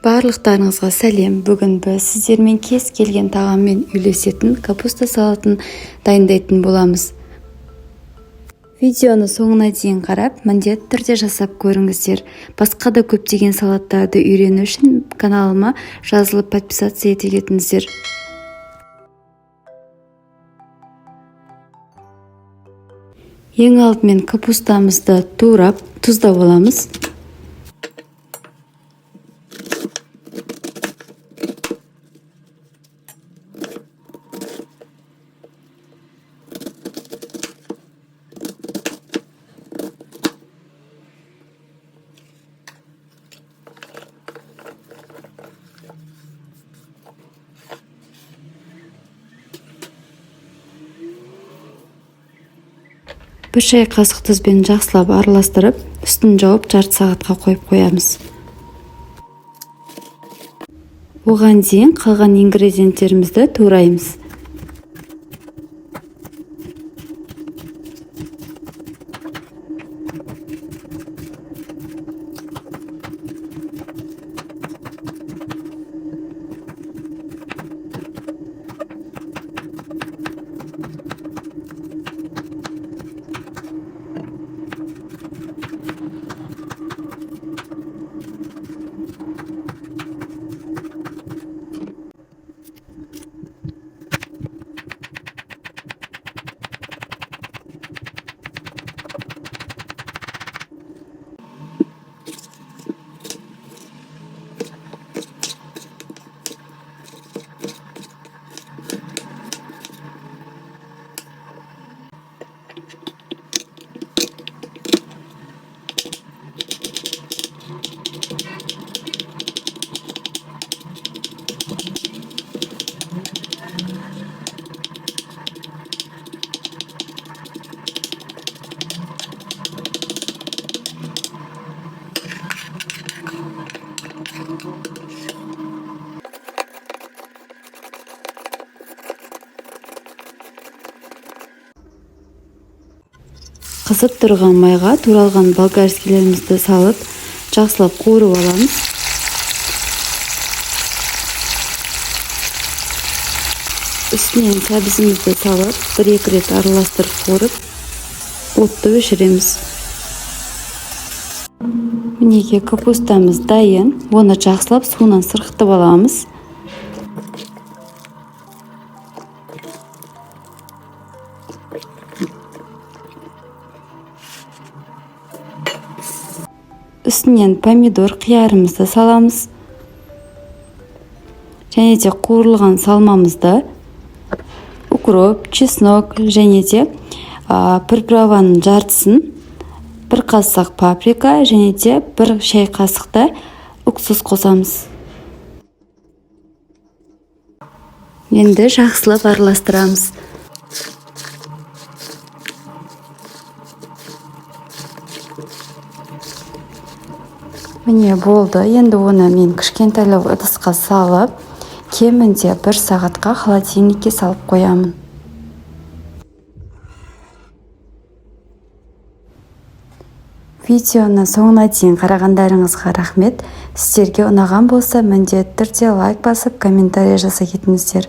Барлықтарыңызға сәлем. Бүгін біз сіздермен кез келген тағаммен үйлесетін капуста салатын дайындайтын боламыз. Видеоны соңына дейін қарап, міндетті түрде жасап көріңіздер. Басқа да көптеген салаттарды үйрену үшін каналыма жазылып подписация ете кетіңіздер. Ең алдымен капустамызды турап, тұздап аламыз. Бір шай қасық тұзбен жақсылап араластырып, үстін жауып жарты сағатқа қойып қоямыз. Оған дейін қалған ингредиенттерімізді тураймыз. Қызып тұрған майға туралған болгарскилерімізді салып, жақсылап қуырып аламыз. Үстінен сәбізімізді салып, 1-2 рет араластырып қуырып, отты өшіреміз. Мінеке капустамыз дайын, оны жақсылап суынан сырғытып аламыз. Үстінен помидор, қиярымызды саламыз. Және де қуырылған салмамызды, укроп, чеснок және де приправаның жартысын, 1 қасық паприка және де 1 шай қасықта уксус қосамыз. Енді жақсылап араластырамыз. Міне болды. Енді оны мен кішкентайлау ыдысқа салып, кемінде 1 сағатқа холодильникке салып қоямын. Видеоны соңына дейін қарағандарыңызға рахмет. Сіздерге ұнаған болса, міндетті түрде лайк басып, комментарий жасай кетіңіздер.